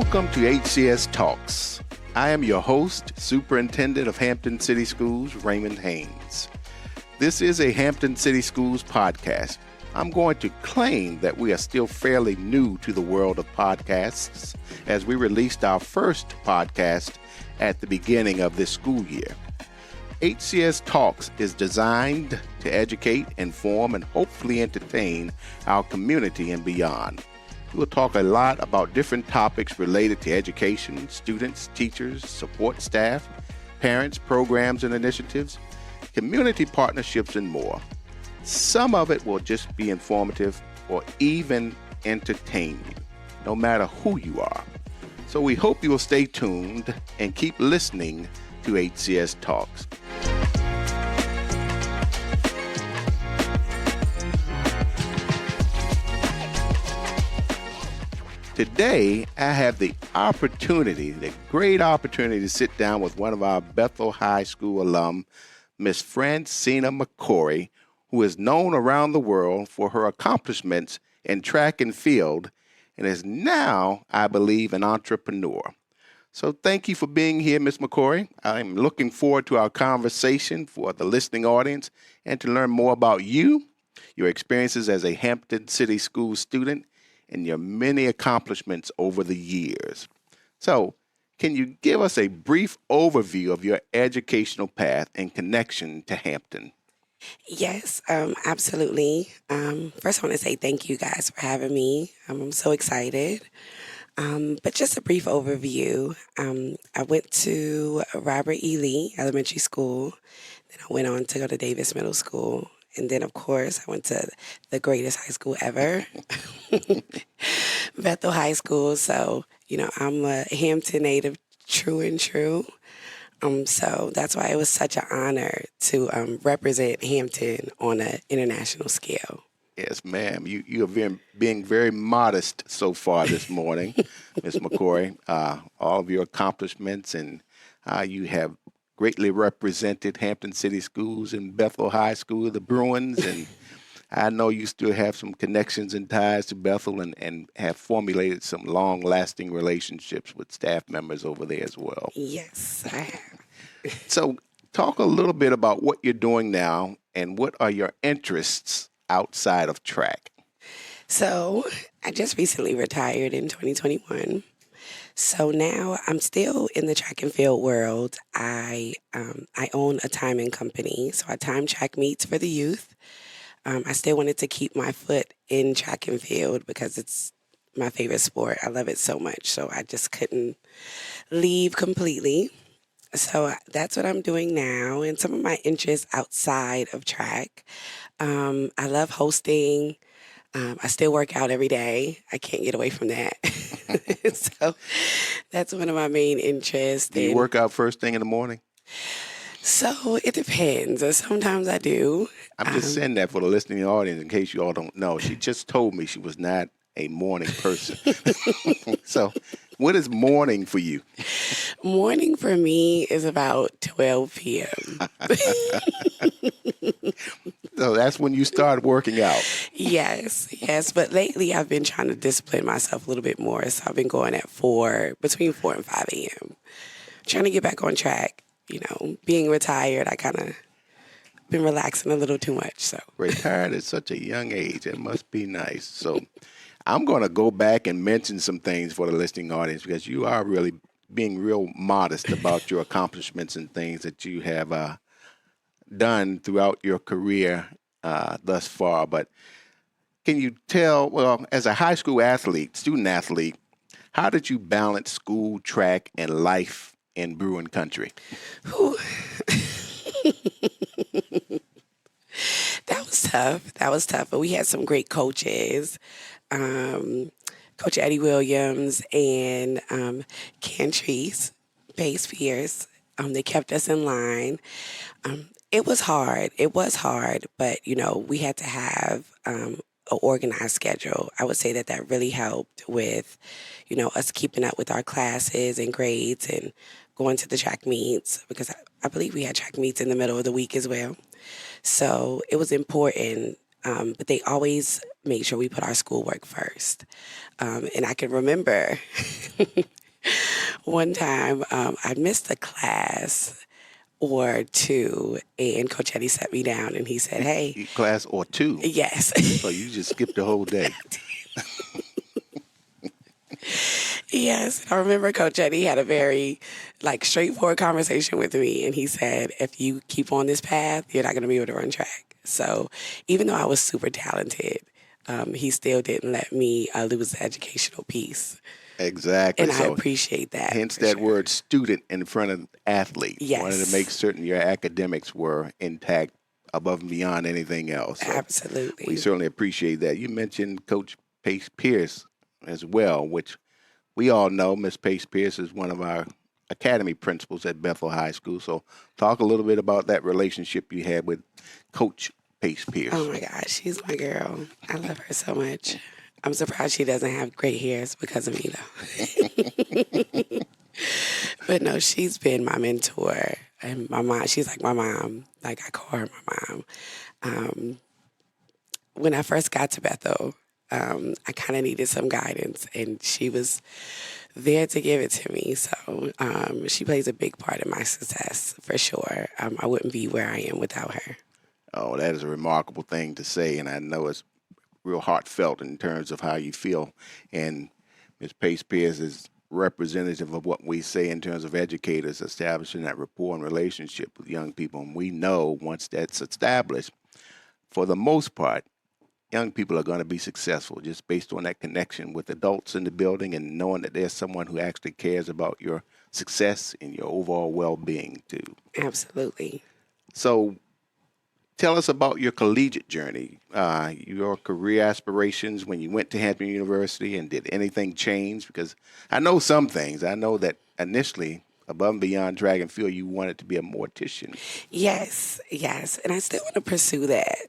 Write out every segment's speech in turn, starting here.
Welcome to HCS Talks. I am your host, Superintendent of Hampton City Schools, Raymond Haynes. This is a Hampton City Schools podcast. I'm going to claim that we are still fairly new to the world of podcasts as we released our first podcast at the beginning of this school year. HCS Talks is designed to educate, inform, and hopefully entertain our community and beyond. We'll talk a lot about different topics related to education, students, teachers, support staff, parents, programs and initiatives, community partnerships, and more. Some of it will just be informative or even entertain you, no matter who you are. So we hope you will stay tuned and keep listening to HCS Talks. Today, I have the great opportunity to sit down with one of our Bethel High School alum, Miss Francena McCorory, who is known around the world for her accomplishments in track and field and is now, I believe, an entrepreneur. So thank you for being here, Ms. McCorory. I'm looking forward to our conversation for the listening audience and to learn more about you, your experiences as a Hampton City School student, and your many accomplishments over the years. So, can you give us a brief overview of your educational path and connection to Hampton? Yes, absolutely. First, I want to say thank you guys for having me. I'm so excited. But just a brief overview. I went to Robert E. Lee Elementary School. Then I went on to go to Davis Middle School. And then, of course, I went to the greatest high school ever, Bethel High School. So, I'm a Hampton native, true and true. So that's why it was such an honor to represent Hampton on an international scale. Yes, ma'am. You have being very modest so far this morning, Ms. McCorory. All of your accomplishments and you have greatly represented Hampton City Schools and Bethel High School, the Bruins, and I know you still have some connections and ties to Bethel and have formulated some long-lasting relationships with staff members over there as well. Yes, I have. So talk a little bit about what you're doing now and what are your interests outside of track? So I just recently retired in 2021. So now I'm still in the track and field world. I own a timing company, so I time track meets for the youth. I still wanted to keep my foot in track and field because it's my favorite sport. I love it so much, so I just couldn't leave completely. So that's what I'm doing now, and some of my interests outside of track. I love hosting. I still work out every day. I can't get away from that. So that's one of my main interests. Do you work out first thing in the morning? So it depends. Sometimes I do. I'm just saying that for the listening audience in case you all don't know. She just told me she was not a morning person. So what is morning for you? Morning for me is about 12 p.m. So that's when you start working out. Yes. But lately I've been trying to discipline myself a little bit more. So I've been going at between 4 and 5 a.m. Trying to get back on track. Being retired, I kind of been relaxing a little too much. So retired at such a young age. It must be nice. So I'm going to go back and mention some things for the listening audience because you are really being real modest about your accomplishments and things that you have done throughout your career thus far. But can you tell, as a high school student athlete, how did you balance school, track, and life in Bruin country? That was tough. But we had some great coaches. Coach Eddie Williams and Cantrice Pace Pierce. They kept us in line. It was hard, but, we had to have an organized schedule. I would say that really helped with, us keeping up with our classes and grades and going to the track meets because I believe we had track meets in the middle of the week as well. So it was important, but they always made sure we put our schoolwork first. And I can remember one time I missed a class or two, and Coach Eddie sat me down and he said, "Hey." Class or two? Yes. So you just skipped the whole day. Yes. I remember Coach Eddie had a very straightforward conversation with me, and he said, if you keep on this path, you're not going to be able to run track. So even though I was super talented, he still didn't let me lose the educational piece. Exactly. And I appreciate that. Hence that word student in front of athlete. Yes. Wanted to make certain your academics were intact above and beyond anything else. So absolutely. we certainly appreciate that. You mentioned Coach Pace Pierce as well, which we all know. Miss Pace Pierce is one of our academy principals at Bethel High School. So talk a little bit about that relationship you had with Coach Pace Pierce. Oh, my gosh. She's my girl. I love her so much. I'm surprised she doesn't have great hairs because of me, though. But no, she's been my mentor. And my mom, she's like my mom. Like, I call her my mom. When I first got to Bethel, I kind of needed some guidance, and she was there to give it to me. So she plays a big part in my success, for sure. I wouldn't be where I am without her. Oh, that is a remarkable thing to say, and I know it's real heartfelt in terms of how you feel. And Ms. Pace Pierce is representative of what we say in terms of educators establishing that rapport and relationship with young people. And we know once that's established, for the most part, young people are going to be successful just based on that connection with adults in the building and knowing that there's someone who actually cares about your success and your overall well-being too. Absolutely. So tell us about your collegiate journey, your career aspirations when you went to Hampton University, and did anything change? Because I know some things. I know that initially, above and beyond track and field, you wanted to be a mortician. Yes. And I still want to pursue that.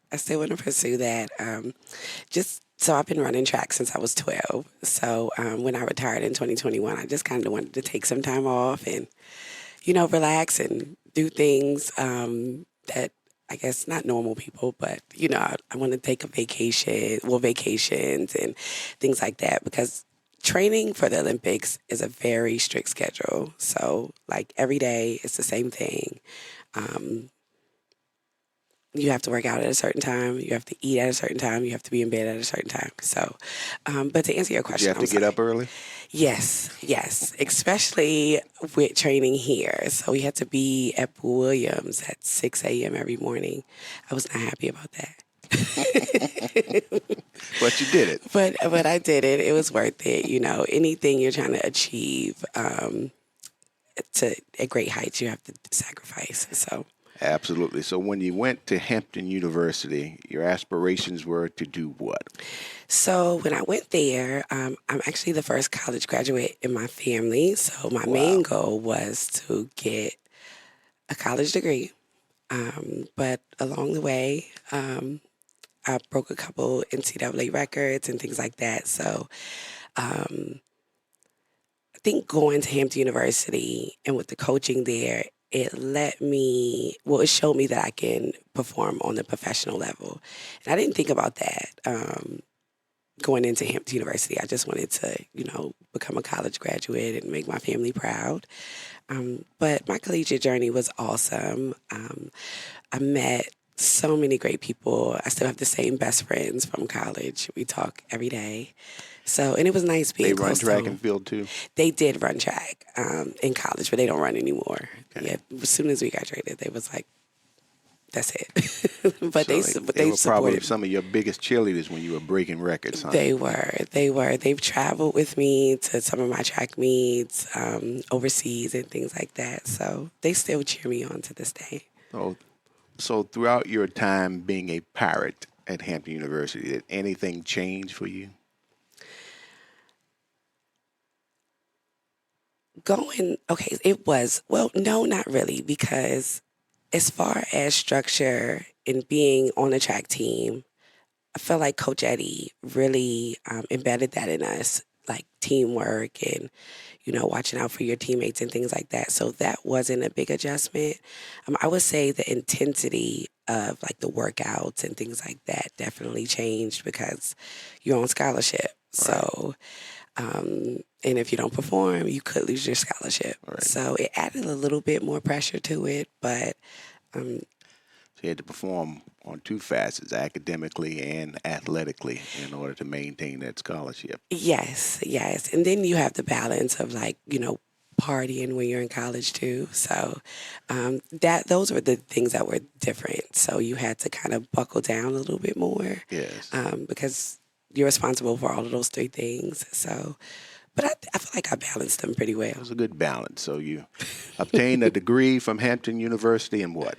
Just so I've been running track since I was 12. So when I retired in 2021, I just kind of wanted to take some time off and, relax and do things that I guess not normal people, but, I want to take vacations and things like that, because training for the Olympics is a very strict schedule. So, every day it's the same thing. You have to work out at a certain time. You have to eat at a certain time. You have to be in bed at a certain time. So, but to answer your question, you have to get up early? Yes, especially with training here. So we had to be at Boo Williams at 6 a.m. every morning. I was not happy about that. But you did it. But I did it. It was worth it. Anything you're trying to achieve at great heights, you have to sacrifice. So. Absolutely. So when you went to Hampton University, your aspirations were to do what? So when I went there, I'm actually the first college graduate in my family. So my main goal was to get a college degree. But along the way, I broke a couple NCAA records and things like that. So I think going to Hampton University and with the coaching there, it showed me that I can perform on the professional level. And I didn't think about that going into Hampton University. I just wanted to, become a college graduate and make my family proud. But my collegiate journey was awesome. I met so many great people. I still have the same best friends from college. We talk every day. So, and it was nice being close to They run track home. and field too? They did run track in college, but they don't run anymore. Okay. Yeah, as soon as we graduated, they was like, that's it. But so they were probably some of your biggest cheerleaders when you were breaking records, huh? They were. They've traveled with me to some of my track meets overseas and things like that. So they still cheer me on to this day. So throughout your time being a pirate at Hampton University, did anything change for you? It was, no, not really, because as far as structure and being on the track team, I feel like Coach Eddie really embedded that in us. like teamwork and, watching out for your teammates and things like that. So that wasn't a big adjustment. I would say the intensity of like the workouts and things like that definitely changed because you're on scholarship. Right. So, and if you don't perform, you could lose your scholarship. Right. So it added a little bit more pressure to it, but So you had to perform on two facets, academically and athletically, in order to maintain that scholarship. yes, yes. And then you have the balance of like, partying when you're in college too. So those were the things that were different. So you had to kind of buckle down a little bit more Yes. because you're responsible for all of those three things. So, but I feel like I balanced them pretty well. It was a good balance. So you obtained a degree from Hampton University in what?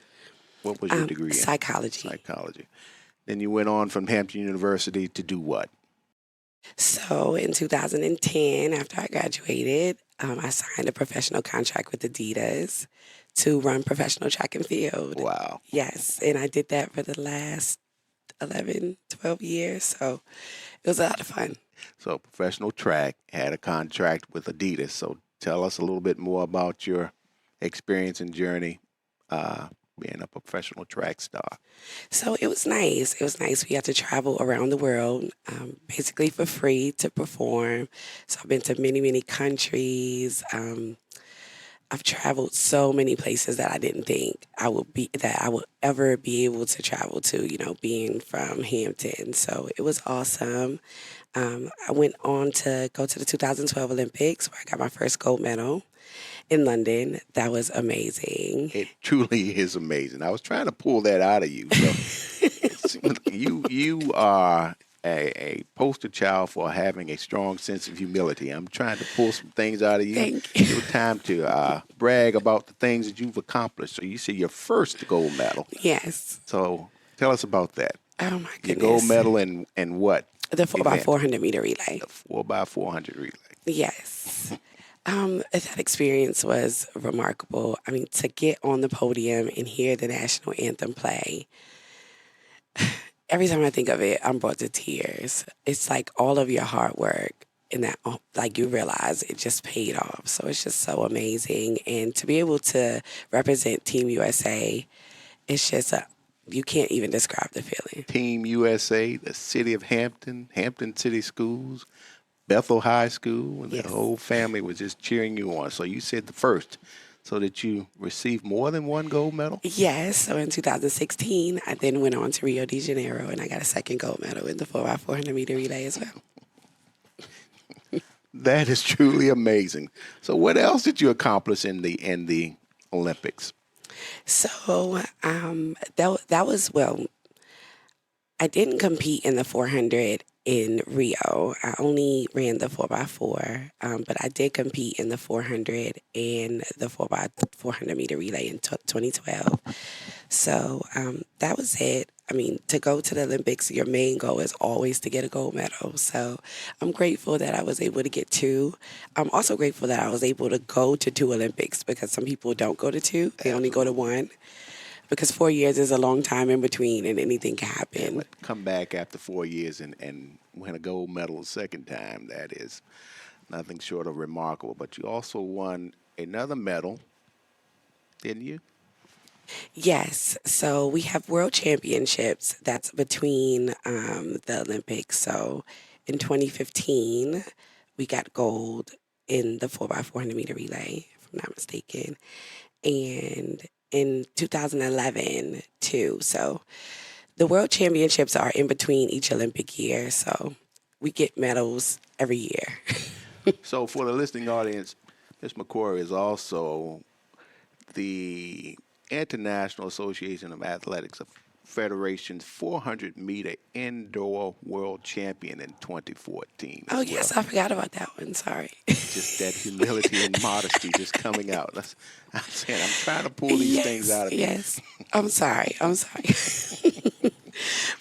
What was your degree in? Psychology. Psychology. Then you went on from Hampton University to do what? So in 2010, after I graduated, I signed a professional contract with Adidas to run professional track and field. Wow. Yes, and I did that for the last 11, 12 years. So it was a lot of fun. So professional track, had a contract with Adidas. So tell us a little bit more about your experience and journey being a professional track star. So it was nice. It was nice. We had to travel around the world, basically for free to perform. So I've been to many, many countries. I've traveled so many places that I didn't think I would ever be able to travel to, being from Hampton. So it was awesome. I went on to go to the 2012 Olympics where I got my first gold medal in London. That was amazing. It truly is amazing. I was trying to pull that out of you. So you are a poster child for having a strong sense of humility. I'm trying to pull some things out of you. Thank you. It's time to brag about the things that you've accomplished. So you said your first gold medal. Yes. So tell us about that. Oh, my Your goodness. gold medal in what? The 4x400 event? meter relay. The 4x400 relay. Yes. That experience was remarkable. I mean, to get on the podium and hear the national anthem play, every time I think of it, I'm brought to tears. It's like all of your hard work and that, like, you realize it just paid off. So it's just so amazing. And to be able to represent Team USA, it's just you can't even describe the feeling. Team USA, the city of Hampton, Hampton City Schools, Bethel High School, and Yes. the whole family was just cheering you on. So you said the first, so that you received more than one gold medal? Yes. So in 2016, I then went on to Rio de Janeiro, and I got a second gold medal in the 4x400 meter relay as well. That is truly amazing. So what else did you accomplish in the Olympics? So that was, well, I didn't compete in the 400 in Rio. I only ran the 4x4, but I did compete in the 400 and the 4x400 meter relay in 2012. So that was it. I mean, to go to the Olympics, your main goal is always to get a gold medal. So I'm grateful that I was able to get two. I'm also grateful that I was able to go to two Olympics because some people don't go to two. They only go to one. Because 4 years is a long time in between and anything can happen. Yeah, come back after 4 years and win a gold medal a second time. That is nothing short of remarkable. But you also won another medal, didn't you? Yes. So we have world championships that's between the Olympics. So in 2015, we got gold in the 4x400 meter relay, if I'm not mistaken. And in 2011, too. So the world championships are in between each Olympic year. So we get medals every year. So for the listening audience, Ms. McCorory is also the International Association of Athletics Federation's 400-meter indoor world champion in 2014. Oh, yes, I forgot about that one. Sorry. Just that humility and modesty just coming out. I'm saying I'm trying to pull these things out of you. Yes. I'm sorry.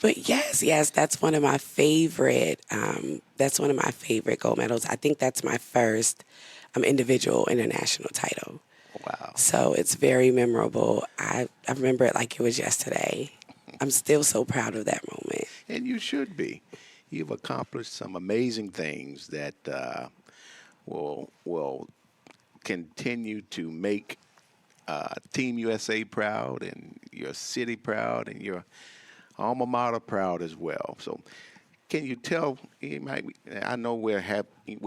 But yes, that's one of my favorite. That's one of my favorite gold medals. I think that's my first individual international title. Wow. So it's very memorable. I remember it like it was yesterday. I'm still so proud of that moment. And you should be. You've accomplished some amazing things that will continue to make Team USA proud and your city proud and your alma mater proud as well. So, can you tell? I know we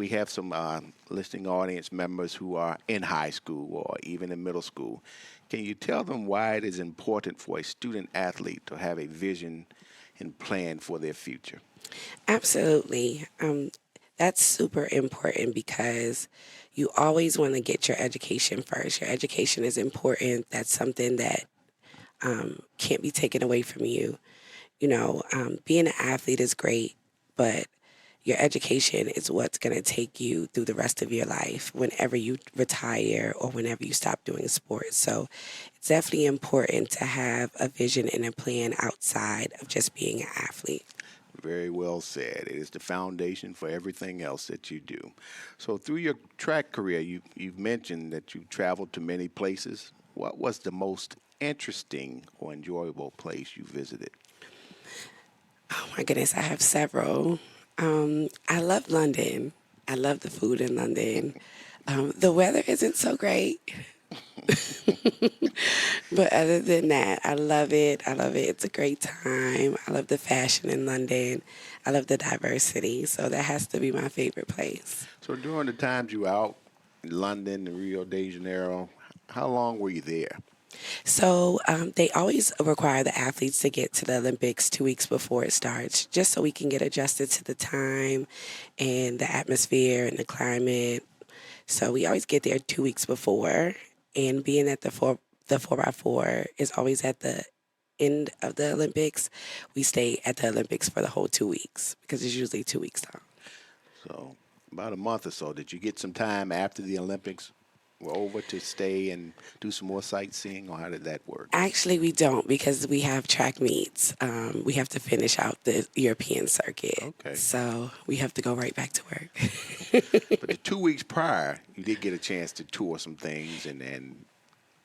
have some listening audience members who are in high school or even in middle school. Can you tell them why it is important for a student athlete to have a vision and plan for their future? Absolutely. That's super important because you always want to get your education first. Your education is important. That's something that can't be taken away from you. Being an athlete is great, but your education is what's going to take you through the rest of your life whenever you retire or whenever you stop doing sports. So it's definitely important to have a vision and a plan outside of just being an athlete. Very well said. It is the foundation for everything else that you do. So, through your track career, you've mentioned that you traveled to many places. What was the most interesting or enjoyable place you visited? Oh my goodness, I have several. I love London. I love the food in London. The weather isn't so great. But other than that, I love it. I love it. It's a great time. I love the fashion in London. I love the diversity. So that has to be my favorite place. So, during the times you were out in London and Rio de Janeiro, how long were you there? So they always require the athletes to get to the Olympics 2 weeks before it starts, just so we can get adjusted to the time and the atmosphere and the climate. So we always get there 2 weeks before, and being at the 4x4 is always at the end of the Olympics. We stay at the Olympics for the whole 2 weeks because it's usually 2 weeks long. So, about a month or so. Did you get some time after the Olympics were over to stay and do some more sightseeing, or how did that work? Actually, we don't because we have track meets. We have to finish out the European circuit. Okay. So we have to go right back to work. But the 2 weeks prior, you did get a chance to tour some things and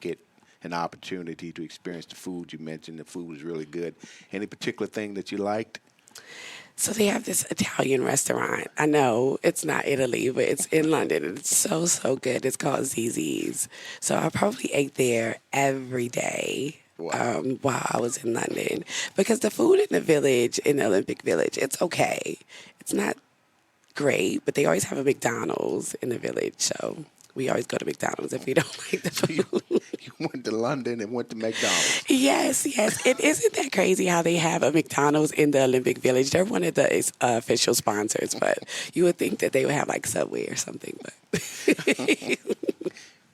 get an opportunity to experience the food. You mentioned the food was really good. Any particular thing that you liked? So they have this Italian restaurant. I know it's not Italy, but it's in London. And it's so, so good. It's called Zzz's. So I probably ate there every day. Wow. While I was in London. Because the food in the village, in the Olympic Village, it's okay. It's not great, but they always have a McDonald's in the village. So we always go to McDonald's if we don't like the food. You went to London and went to McDonald's. Yes. It isn't that crazy how they have a McDonald's in the Olympic Village. They're one of the official sponsors, but you would think that they would have like Subway or something. But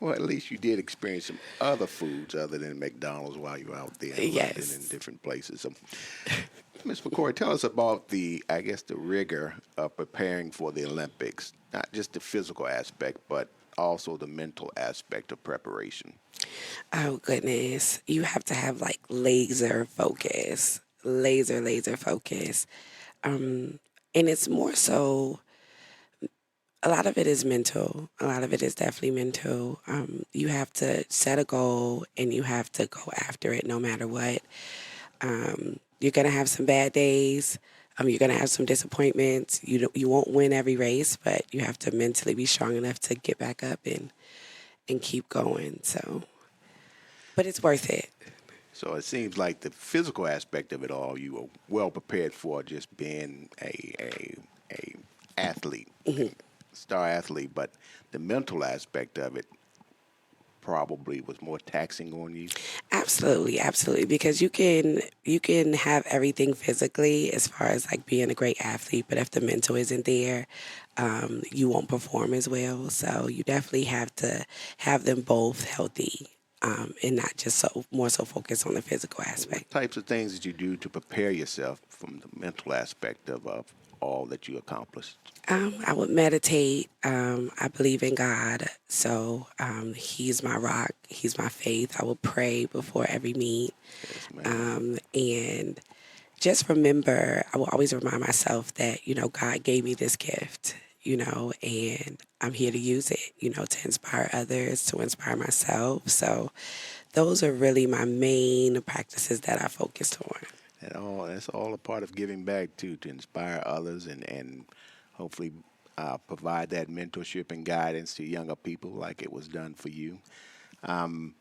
Well, at least you did experience some other foods other than McDonald's while you were out there in London and different places. So, Ms. McCorory, tell us about the rigor of preparing for the Olympics, not just the physical aspect, but also the mental aspect of preparation. Oh, goodness. You have to have like laser focus, laser focus. And it's more so, a lot of it is mental. A lot of it is definitely mental. You have to set a goal and you have to go after it no matter what. You're going to have some bad days. You're going to have some disappointments. You won't win every race, but you have to mentally be strong enough to get back up and keep going. So, but it's worth it. So it seems like the physical aspect of it all, you were well prepared for just being a athlete, star athlete, but the mental aspect of it probably was more taxing on you. Absolutely, because you can have everything physically as far as like being a great athlete, but if the mental isn't there, you won't perform as well. So you definitely have to have them both healthy. And not just more so focused on the physical aspect. What types of things did you do to prepare yourself from the mental aspect of all that you accomplished? I would meditate. I believe in God, so He's my rock. He's my faith. I would pray before every meet, and just remember. I will always remind myself that God gave me this gift. And I'm here to use it, to inspire others, to inspire myself. So those are really my main practices that I focused on. That's all a part of giving back too, to inspire others and hopefully provide that mentorship and guidance to younger people like it was done for you. Um,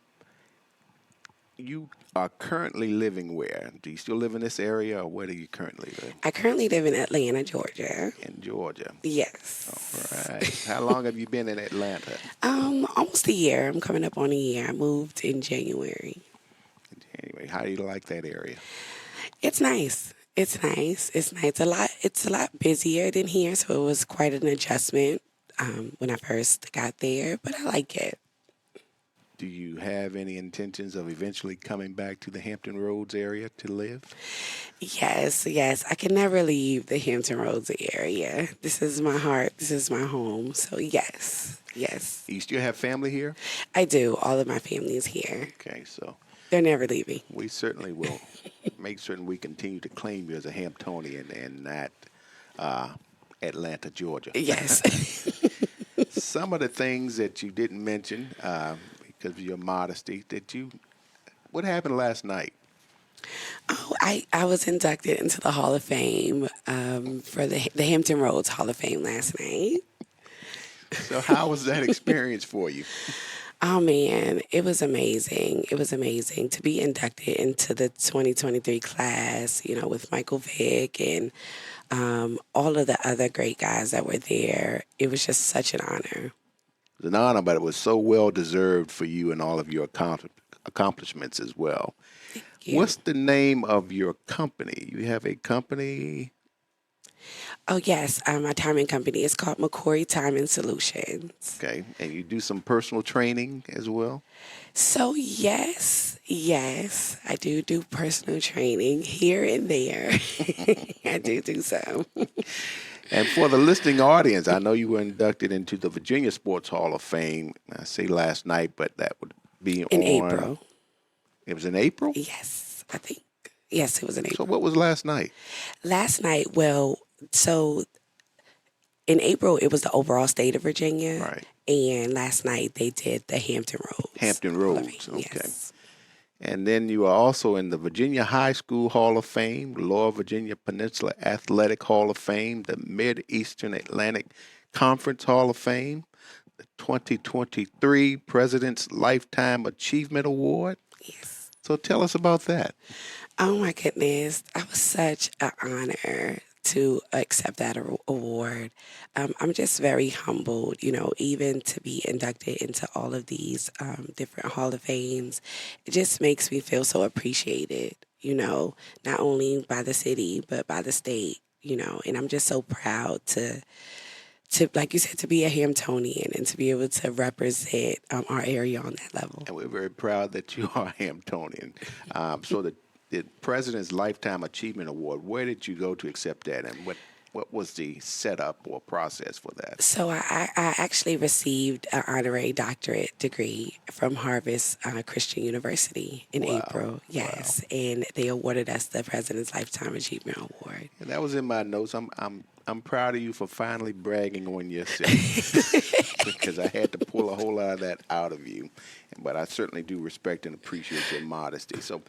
you are currently living where? Do you still live in this area, or where do you currently live? I currently live in Atlanta, Georgia. In Georgia. Yes. All right. How long have you been in Atlanta? Almost a year. I'm coming up on a year. I moved in January. Anyway, how do you like that area? It's nice. It's nice. It's nice. It's a lot busier than here, so it was quite an adjustment when I first got there. But I like it. Do you have any intentions of eventually coming back to the Hampton Roads area to live? Yes, yes. I can never leave the Hampton Roads area. This is my heart. This is my home. So yes, yes, You still have family here? I do. All of my family is here. Okay, so They're never leaving. we certainly will make certain we continue to claim you as a Hamptonian and not Atlanta, Georgia. Yes. Some of the things that you didn't mention because of your modesty, what happened last night? Oh, I was inducted into the Hall of Fame for the Hampton Roads Hall of Fame last night. So how was that experience for you? Oh man, it was amazing. It was amazing to be inducted into the 2023 class, with Michael Vick and all of the other great guys that were there. It was just such an honor. It was an honor, but it was so well deserved for you and all of your accomplishments as well. Yeah. What's the name of your company? You have a company? Oh yes, my timing company is called McCorory Timing Solutions. Okay, and you do some personal training as well? So yes, I do personal training here and there. I do some. And for the listening audience, I know you were inducted into the Virginia Sports Hall of Fame. I say last night, but that would be In April. It was in April? Yes, I think. Yes, it was in So April. what was last night? Last night, so in April, it was the overall state of Virginia. Right. And last night, they did the Hampton Roads. Hampton Hall of Roads, Fame, okay. Yes. And then you are also in the Virginia High School Hall of Fame, the Lower Virginia Peninsula Athletic Hall of Fame, the Mid-Eastern Atlantic Conference Hall of Fame, the 2023 President's Lifetime Achievement Award. Yes. So tell us about that. Oh my goodness. That was such an honor to accept that award. I'm just very humbled, even to be inducted into all of these different Hall of Fames. It just makes me feel so appreciated, not only by the city, but by the state, and I'm just so proud to like you said, to be a Hamptonian and to be able to represent our area on that level. And we're very proud that you are Hamptonian. So the President's Lifetime Achievement Award, where did you go to accept that, and what was the setup or process for that? So I actually received an honorary doctorate degree from Harvest Christian University in April. Yes, and they awarded us the President's Lifetime Achievement Award. And that was in my notes. I'm proud of you for finally bragging on yourself because I had to pull a whole lot of that out of you. But I certainly do respect and appreciate your modesty. So,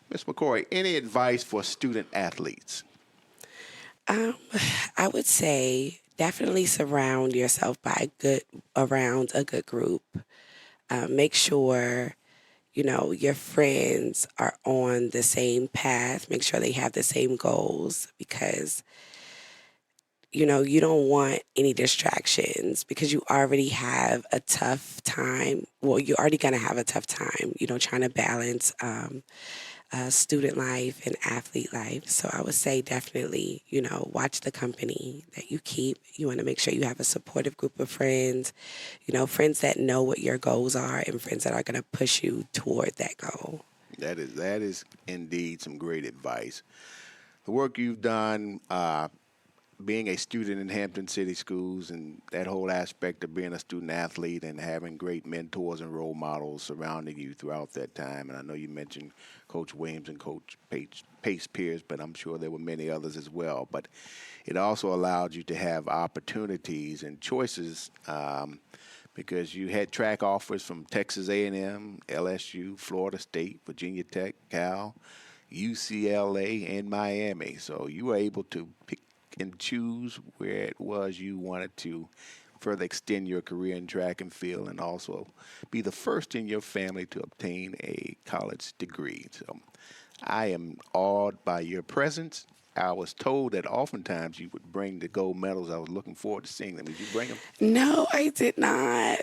Ms. McCorory, any advice for student athletes? I would say definitely surround yourself around a good group. Make sure, your friends are on the same path. Make sure they have the same goals because, you don't want any distractions because you already have a tough time. Well, you're already going to have a tough time, trying to balance student life and athlete life. So I would say definitely, watch the company that you keep. You want to make sure you have a supportive group of friends, friends that know what your goals are and friends that are going to push you toward that goal. That is indeed some great advice. The work you've done, being a student in Hampton City Schools and that whole aspect of being a student athlete and having great mentors and role models surrounding you throughout that time. And I know you mentioned Coach Williams and Coach Pace Pierce, but I'm sure there were many others as well. But it also allowed you to have opportunities and choices because you had track offers from Texas A&M, LSU, Florida State, Virginia Tech, Cal. UCLA, and Miami. So you were able to pick and choose where it was you wanted to further extend your career in track and field, and also be the first in your family to obtain a college degree. So I am awed by your presence. I was told that oftentimes you would bring the gold medals. I was looking forward to seeing them. Did you bring them? No, I did not.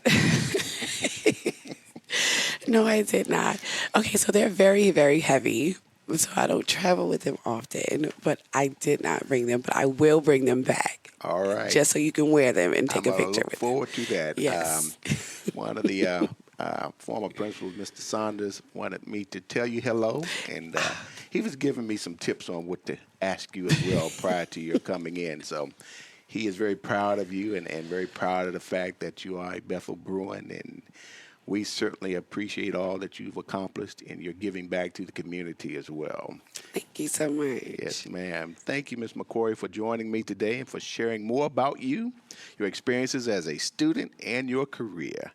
No, I did not. Okay, so they're very, very heavy. So I don't travel with them often, but I did not bring them, but I will bring them back. All right. Just so you can wear them and take a picture with them. I look forward to that. Yes. One of the former principals, Mr. Saunders, wanted me to tell you hello, and he was giving me some tips on what to ask you as well prior to your coming in. So he is very proud of you and very proud of the fact that you are a Bethel Bruin, and we certainly appreciate all that you've accomplished, and you're giving back to the community as well. Thank you so much. Yes, ma'am. Thank you, Ms. McCorory, for joining me today and for sharing more about you, your experiences as a student, and your career.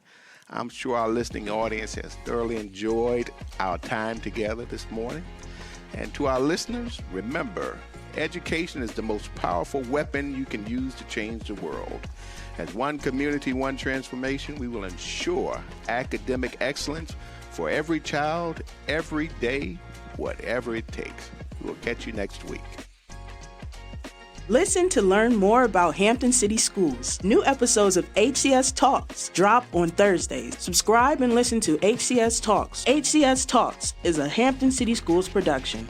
I'm sure our listening audience has thoroughly enjoyed our time together this morning. And to our listeners, remember, education is the most powerful weapon you can use to change the world. As one community, one transformation, we will ensure academic excellence for every child, every day, whatever it takes. We'll catch you next week. Listen to learn more about Hampton City Schools. New episodes of HCS Talks drop on Thursdays. Subscribe and listen to HCS Talks. HCS Talks is a Hampton City Schools production.